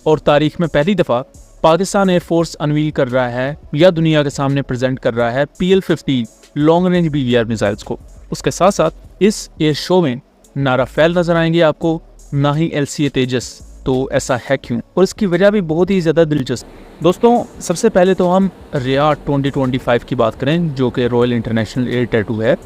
और तारीख में पहली दफ़ा पाकिस्तान एयरफोर्स अनवील कर रहा है या दुनिया के सामने प्रेजेंट कर रहा है PL-50 long range BVR missiles को। उसके साथ साथ इस एयर शो में ना राफेल नजर आएंगे आपको, ना ही LCA तेजस। तो ऐसा है क्यों, और इसकी वजह भी बहुत ही ज़्यादा दिलचस्प। दोस्तों, सबसे पहले तो हम रियाद 2025 की बात करें, जो कि रॉयल इंटरनेशनल एयर टैटू है।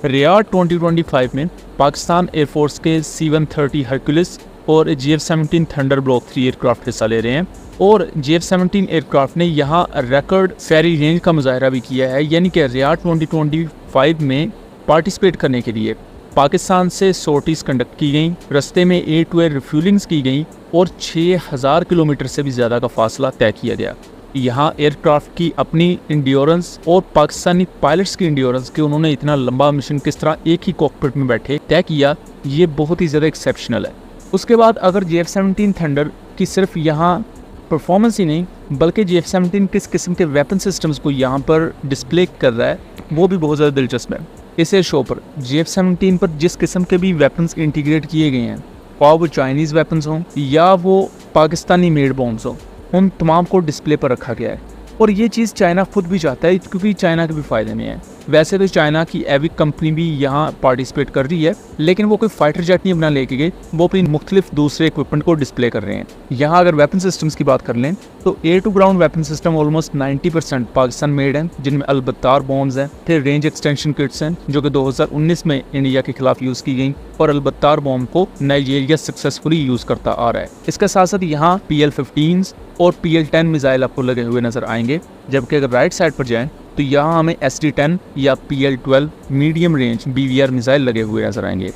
रियाद 2025 में पाकिस्तान एयरफोर्स के C-130 हरक्यूलिस और GF-17 थंडरबॉल्ट 3 एयरक्राफ्ट हिस्सा ले रहे हैं। और GF-17 एयरक्राफ्ट ने यहाँ रिकॉर्ड फेरी रेंज का मुजाहरा भी किया है, यानी कि रियाद 2025 में पार्टिसिपेट करने के लिए पाकिस्तान से सॉर्टीज़ कंडक्ट की गई, रास्ते में एयर टू एयर रिफ्यूलिंग्स की गई और 6000 किलोमीटर से भी ज़्यादा का फासला तय किया गया। यहाँ एयरक्राफ्ट की अपनी इंड्योरेंस और पाकिस्तानी पायलट्स की इंड्योरेंस कि उन्होंने इतना लंबा मिशन किस तरह एक ही कॉकपिट में बैठे तय किया, ये बहुत ही ज़्यादा एक्सेप्शनल है। उसके बाद अगर GF-17 थंडर की सिर्फ यहाँ परफॉर्मेंस ही नहीं, बल्कि GF-17 किस किस्म के वेपन सिस्टम्स को यहाँ पर डिस्प्ले कर रहा है, वो भी बहुत ज़्यादा दिलचस्प है। इस एयर शो पर GF-17 पर जिस किस्म के भी वेपन्स इंटीग्रेट किए गए हैं, वो चाइनीज़ वेपन्स हों या वो पाकिस्तानी मेड बॉम्ब्स हों, उन तमाम को डिस्प्ले पर रखा गया है। और ये चीज़ चाइना खुद भी चाहता है, क्योंकि चाइना के भी फ़ायदे में है। वैसे तो चाइना की एविक कंपनी भी यहाँ पार्टिसिपेट कर रही है, लेकिन वो कोई फाइटर जेट नहीं अपना लेके गए, वो अपनी मुख्तलिफ दूसरे इक्विपमेंट को डिस्प्ले कर रहे हैं। यहाँ अगर वेपन सिस्टम्स की बात कर लें तो air to ground weapon system almost 90% Pakistan made हैं, जिनमें अलबत्तार बॉम्ब्स हैं, फिर रेंज एक्सटेंशन किट्स हैं जो कि 2019 में इंडिया के खिलाफ यूज़ की गई, और अलबत्तार बॉम्ब को नाइजीरिया सक्सेसफुली यूज़ करता आ रहा है। इसके साथ साथ यहाँ PL-15 और PL-10 मिसाइल आपको लगे हुए नजर आएंगे, जबकि अगर राइट साइड पर जाएं तो यहाँ हमें SD-10 या PL-12 medium range BVR missile लगे हुए नजर आएंगे।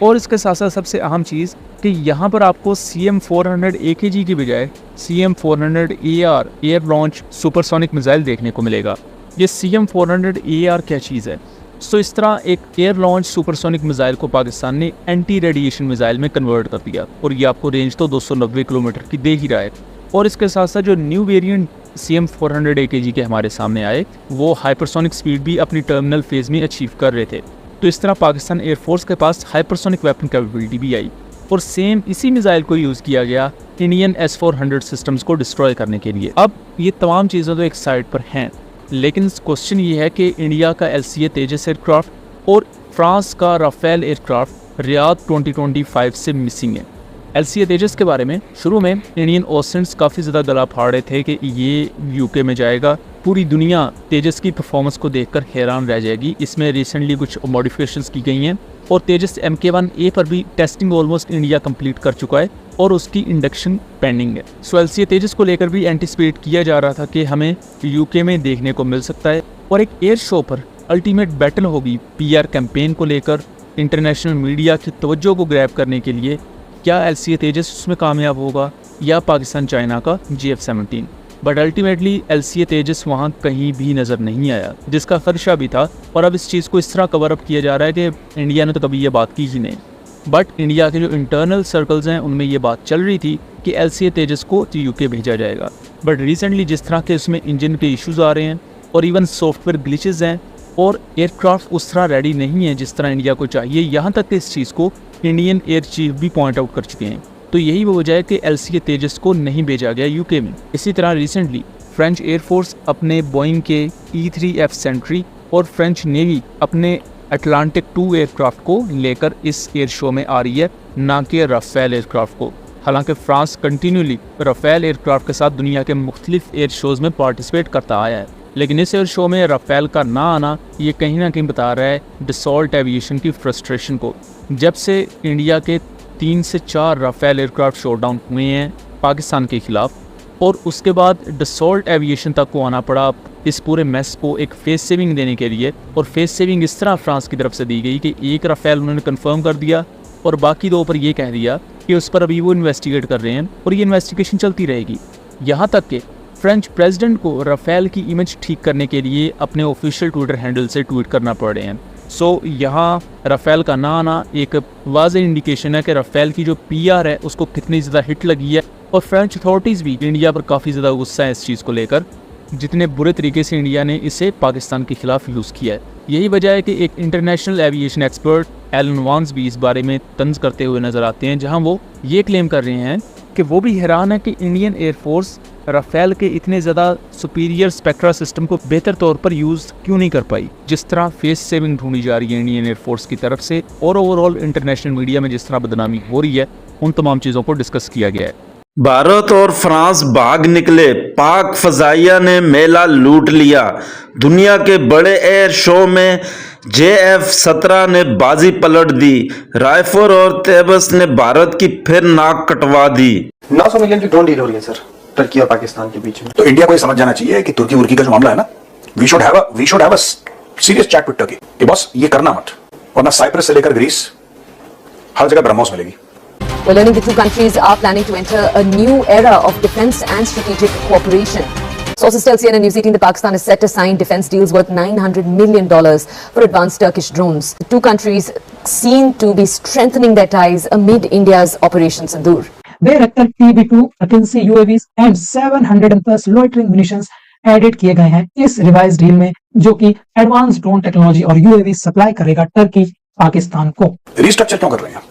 और इसके साथ साथ सबसे अहम चीज़ कि यहाँ पर आपको CM-400 AKG की बजाय CM-400 AR air launch supersonic missile देखने को मिलेगा। ये CM-400 AR क्या चीज़ है? सो इस तरह एक एयर लॉन्च सुपरसोनिक मिसाइल को पाकिस्तान ने एंटी रेडिएशन मिसाइल में कन्वर्ट कर दिया, और ये आपको रेंज तो 290 किलोमीटर की दे ही रहा है। और इसके साथ साथ जो न्यू वेरिएंट CM-400 AKG के हमारे सामने आए, वो हाइपरसोनिक स्पीड भी अपनी टर्मिनल फेज में अचीव कर रहे थे। तो इस तरह पाकिस्तान एयरफोर्स के पास हाइपरसोनिक वेपन कैपेबिलिटी भी आई, और सेम इसी मिसाइल को यूज़ किया गया इंडियन S-400 सिस्टम्स को डिस्ट्रॉय करने के लिए। अब ये तमाम चीज़ें तो एक साइड पर हैं, लेकिन क्वेश्चन ये है कि इंडिया का LCA तेजस एयरक्राफ्ट और फ्रांस का राफेल एयरक्राफ्ट रियाद 2025 से मिसिंग है। LCA तेजस के बारे में शुरू में इंडियन ओसेंट्स काफ़ी ज़्यादा गला फाड़ रहे थे कि ये UK में जाएगा, पूरी दुनिया तेजस की परफॉर्मेंस को देखकर हैरान रह जाएगी। इसमें रिसेंटली कुछ मॉडिफिकेशंस की गई हैं, और तेजस MK-1A पर भी टेस्टिंग ऑलमोस्ट इंडिया कंप्लीट कर चुका है और उसकी इंडक्शन पेंडिंग है। सो LCA तेजस को लेकर भी एंटिसिपेट किया जा रहा था कि हमें UK में देखने को मिल सकता है। और एक एयर शो पर अल्टीमेट बैटल होगी PR कैंपेन को लेकर, इंटरनेशनल मीडिया की तवज्जो को ग्रैब करने के लिए। क्या LCA तेजस उसमें कामयाब होगा या पाकिस्तान चाइना का GF-17? बट अल्टीमेटली LCA तेजस वहाँ कहीं भी नज़र नहीं आया, जिसका खदशा भी था। और अब इस चीज़ को इस तरह कवर अप किया जा रहा है कि इंडिया ने तो कभी ये बात की ही नहीं, बट इंडिया के जो इंटरनल सर्कल्स हैं उनमें ये बात चल रही थी कि LCA तेजस को UK भेजा जाएगा। बट रिसेंटली जिस तरह के उसमें इंजन के इश्यूज़ आ रहे हैं और इवन सॉफ्टवेयर ग्लिचेस हैं, और एयरक्राफ्ट उस तरह रेडी नहीं है जिस तरह इंडिया को चाहिए, यहाँ तक कि इस चीज़ को इंडियन एयर चीफ भी पॉइंट आउट कर चुके हैं। तो यही वो वजह है कि LCA तेजस को नहीं भेजा गया UK में। इसी तरह रिसेंटली फ्रेंच एयरफोर्स अपने बोइंग के E-3F सेंट्री और फ्रेंच नेवी अपने अटलांटिक 2 एयरक्राफ्ट को लेकर इस एयर शो में आ रही है, ना कि राफेल एयरक्राफ्ट को। हालांकि फ्रांस कंटिन्यूली राफेल एयरक्राफ्ट के साथ दुनिया के मुख्तलिफ एयर शोज़ में पार्टिसिपेट करता आया है, लेकिन इस एयर शो में राफेल का ना आना ये कहीं ना कहीं बता रहा है डसॉल्ट एविएशन की फ्रस्ट्रेशन को। जब से इंडिया के 3 से 4 राफेल एयरक्राफ्ट शॉट डाउन हुए हैं पाकिस्तान के खिलाफ, और उसके बाद डसॉल्ट एविएशन तक को आना पड़ा इस पूरे मैस को एक फेस सेविंग देने के लिए। और फेस सेविंग इस तरह फ्रांस की तरफ से दी गई कि एक राफेल उन्होंने कंफर्म कर दिया और बाकी 2 पर यह कह दिया कि उस पर अभी वो इन्वेस्टिगेट कर रहे हैं और ये इन्वेस्टिगेशन चलती रहेगी। यहाँ तक कि फ्रेंच प्रेसिडेंट को राफेल की इमेज ठीक करने के लिए अपने ऑफिशियल ट्विटर हैंडल से ट्वीट करना पड़ रहे हैं। सो यहाँ राफेल का ना आना एक वाज़ेह इंडिकेशन है कि राफेल की जो PR है उसको कितनी ज़्यादा हिट लगी है, और फ्रेंच अथॉरिटीज़ भी इंडिया पर काफ़ी ज़्यादा गुस्सा है इस चीज़ को लेकर, जितने बुरे तरीके से इंडिया ने इसे पाकिस्तान के खिलाफ यूज़ किया है। यही वजह है कि एक इंटरनेशनल एविएशन एक्सपर्ट एलन वांस भी इस बारे में तंज करते हुए नज़र आते हैं, जहाँ वो ये क्लेम कर रहे हैं कि वो भी हैरान है कि इंडियन एयरफोर्स राफेल के इतने ज़्यादा सुपीरियर स्पेक्ट्रा सिस्टम को बेहतर तौर पर यूज़ क्यों नहीं कर पाई। जिस तरह फेस सेविंग ढूंढी जा रही है इंडियन एयरफोर्स की तरफ से और ओवरऑल इंटरनेशनल मीडिया में जिस तरह बदनामी हो रही है, उन तमाम चीज़ों को डिस्कस किया गया है। भारत और फ्रांस भाग निकले, पाक फजाइया ने मेला लूट लिया। दुनिया के बड़े एयर शो में JF-17 ने बाजी पलट दी। रायफल और तेबस ने भारत की फिर नाक कटवा दी। 900 मिलियन की ड्रोन डील हो रही है सर, तुर्की और पाकिस्तान के बीच में। तो इंडिया को ये समझ जाना चाहिए कि तुर्की उर्की का जो मामला है ना, we should have a serious chat with Turkey कि बॉस ये करना मत, वरना साइप्रस से लेकर ग्रीस हर जगह ब्रह्मोस मिलेगी। We're learning the two countries are planning to enter a new era of defense and strategic cooperation. Sources tell CNN News 18 that Pakistan is set to sign defense deals worth $900 million for advanced Turkish drones. The two countries seen to be strengthening their ties amid India's Operation Sindoor. Bayraktar TB2 Akinci UAVs and 700 plus loitering munitions added किए गए हैं इस revise deal में, जो कि advance drone technology और UAV supply करेगा Turkey Pakistan को। रिस्ट्रक्चर क्यों कर रहे हैं?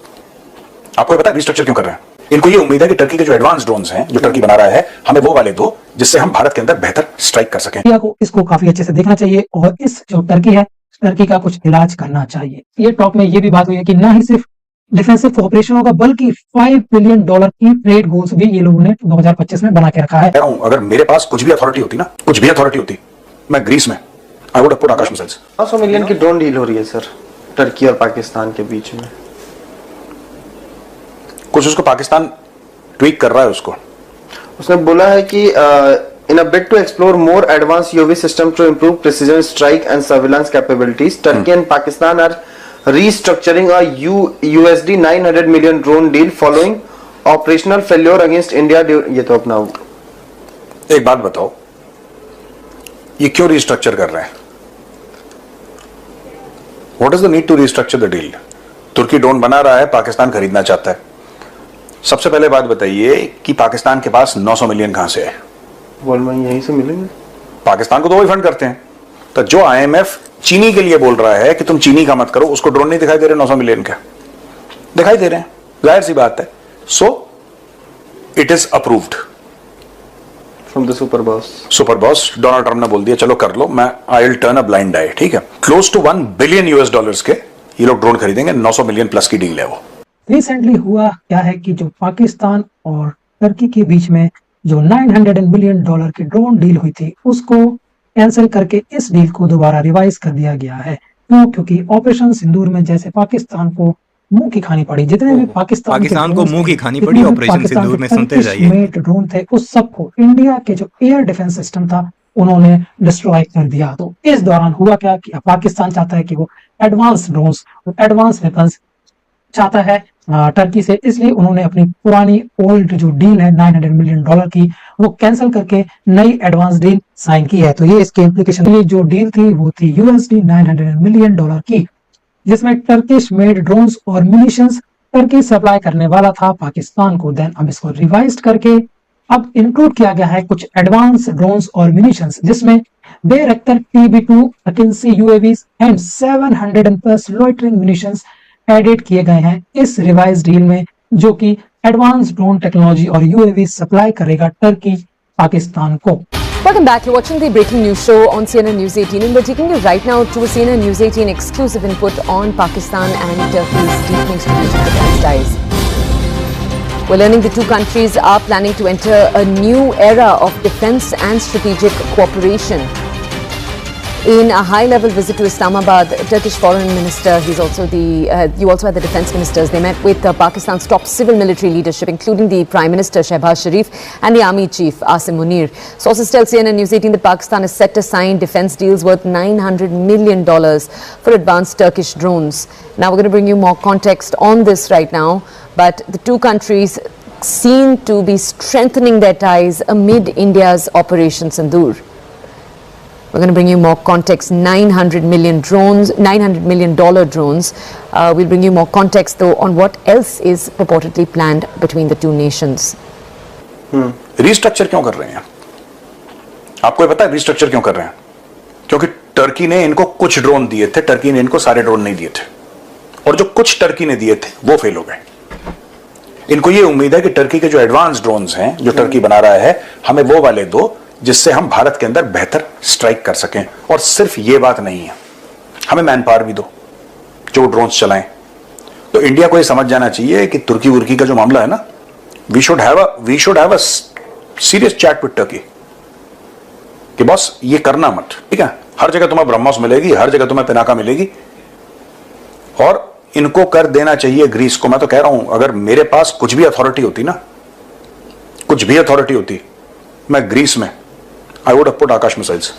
आपको ये पता है रिस्ट्रक्चर क्यों कर रहे हैं? इनको ये उम्मीद है कि टर्की के जो एडवांस ड्रोन्स हैं जो टर्की बना रहा है, हमें वो वाले दो जिससे हम भारत के अंदर बेहतर स्ट्राइक कर सकें। इंडिया को इसको काफी अच्छे से देखना चाहिए और इस जो टर्की है, टर्की का कुछ इलाज करना चाहिए। ये टॉक में ये भी बात हुई है कि ना ही सिर्फ डिफेंसिव कोऑपरेशन होगा बल्कि $5 बिलियन की ट्रेड गोल्स भी ये लोगों ने 2025 में बना के रखा है। अगर मेरे पास कुछ भी अथॉरिटी होती, मैं ग्रीस में I would have put Akash missiles. 900 million की ड्रोन डील हो रही है सर, टर्की और पाकिस्तान के बीच में। कुछ उसको पाकिस्तान ट्वीक कर रहा है। उसने बोला है कि in a bid to explore more advanced UAV system to improve precision strike and surveillance capabilities, Turkey and Pakistan are restructuring a USD 900 million drone deal following operational failure against India. ये तो अपना एक बात बताओ, ये क्यों restructure कर रहे हैं? What is the need to restructure the deal? तुर्की ड्रोन बना रहा है, पाकिस्तान खरीदना चाहता है। सबसे पहले बात बताइए कि पाकिस्तान के पास 900 मिलियन कहां से है? वर्ल्ड में यहीं से मिलेंगे। पाकिस्तान को तो वही फंड करते हैं। तो जो IMF चीनी के लिए बोल रहा है कि तुम चीनी का मत करो, उसको ड्रोन नहीं दिखाई दे रहे 900 मिलियन का? दिखाई दे रहे हैं, जाहिर सी बात है। So it is approved from the super boss Donald Trump ने बोल दिया चलो कर लो, मैं I will turn a blind eye. ठीक है, क्लोज टू $1 बिलियन के ये लोग ड्रोन खरीदेंगे। 900 मिलियन प्लस की डील है वो। रिसेंटली हुआ क्या है कि जो पाकिस्तान और टर्की के बीच में जो $900 मिलियन की ड्रोन डील हुई थी, उसको कैंसिल करके इस डील को दोबारा रिवाइज कर दिया गया है। क्यों? क्योंकि ऑपरेशन सिंदूर में जैसे पाकिस्तान को मुंह की खानी पड़ी, जितने भी पाकिस्तान को मुंह की खानी पड़ी ऑपरेशन सिंदूर में, सुनते जाइए, ड्रोन थे उस सबको इंडिया के जो एयर डिफेंस सिस्टम था उन्होंने डिस्ट्रॉय कर दिया। तो इस दौरान हुआ क्या कि पाकिस्तान चाहता है कि वो एडवांस ड्रोन्स, एडवांस वेपन्स चाहता है टर्की से, इसलिए उन्होंने अपनी पुरानी ओल्ड जो डील है $900 मिलियन की, वो कैंसिल करके नई एडवांस डील साइन की है। तो ये इसके इम्प्लीकेशन, ये जो डील थी वो थी USD 900 मिलियन की, जिसमें टर्किश मेड ड्रोन्स और म्यूनिशंस टर्की सप्लाई करने वाला था पाकिस्तान को। देन अब इसको रिवाइज्ड करके अब इंक्लूड किया गया है कुछ एडवांस ड्रोन्स और म्यूनिशंस, जिसमें Bayraktar TB2 Akinci UAVs and 700 plus loitering munitions added किए गए हैं इस रिवाइज डील में, जो कि एडवांस ड्रोन टेक्नोलॉजी और यूएवी सप्लाई करेगा टर्की पाकिस्तान को। Welcome back. You're watching the breaking news show on CNN News 18, and we're taking you right now to a CNN News 18 exclusive input on Pakistan and Turkey's deepening strategic defense ties. We're learning the two countries are planning to enter a new era of defense and strategic cooperation. In a high-level visit to Islamabad, Turkish Foreign Minister, you also had the defense ministers. They met with Pakistan's top civil military leadership, including the Prime Minister Shehbaz Sharif and the Army Chief Asim Munir. Sources tell CNN News 18 that Pakistan is set to sign defense deals worth $900 million for advanced Turkish drones. Now we're going to bring you more context on this right now, but the two countries seen to be strengthening their ties amid India's Operation Sindoor. We're going to bring you more context. $900 million drones. We'll bring you more context though on what else is purportedly planned between the two nations. Restructure क्यों कर रहे हैं? आपको ये पता है restructure क्यों कर रहे हैं? क्योंकि टर्की ने इनको कुछ ड्रोन दिए थे, टर्की ने इनको सारे ड्रोन नहीं दिए थे, और जो कुछ टर्की ने दिए थे वो फेल हो गए। इनको ये उम्मीद है कि टर्की के जो एडवांस ड्रोन्स हैं जो टर्की बना रहा है, हमें वो वाले दो जिससे हम भारत के अंदर बेहतर स्ट्राइक कर सकें। और सिर्फ ये बात नहीं है, हमें मैन पावर भी दो जो ड्रोन्स चलाएं। तो इंडिया को ये समझ जाना चाहिए कि तुर्की उर्की का जो मामला है ना, we should have a serious chat with Turkey कि बॉस ये करना मत, ठीक है। हर जगह तुम्हें ब्रह्मोस मिलेगी, हर जगह तुम्हें पिनाका मिलेगी, और इनको कर देना चाहिए ग्रीस को। मैं तो कह रहा हूं, अगर मेरे पास कुछ भी अथॉरिटी होती ना, कुछ भी अथॉरिटी होती, मैं ग्रीस में I would have put Akash missiles.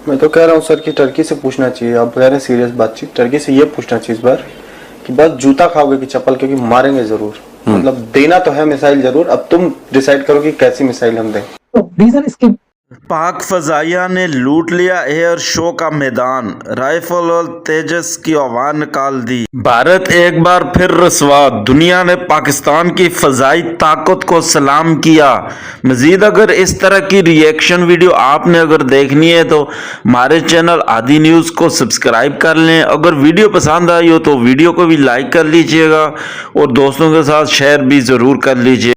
मैं तो कह रहा हूँ सर कि टर्की से पूछना चाहिए, आप कह रहे हैं सीरियस बातचीत, टर्की से ये पूछना चाहिए इस बार कि बस जूता खाओगे कि चप्पल, क्योंकि मारेंगे जरूर। मतलब देना तो है मिसाइल जरूर, अब तुम डिसाइड करो कि कैसी मिसाइल हम दें। तो रीजन इसके पाक फजाइया ने लूट लिया एयर शो का मैदान, राइफल और तेजस की आवाज निकाल दी। भारत एक बार फिर रसवा, दुनिया ने पाकिस्तान की फजाई ताकत को सलाम किया। मजीद अगर इस तरह की रिएक्शन वीडियो आपने अगर देखनी है तो हमारे चैनल आदि न्यूज़ को सब्सक्राइब कर लें। अगर वीडियो पसंद आई हो तो वीडियो को भी लाइक कर लीजिएगा और दोस्तों के साथ शेयर भी ज़रूर कर लीजिए।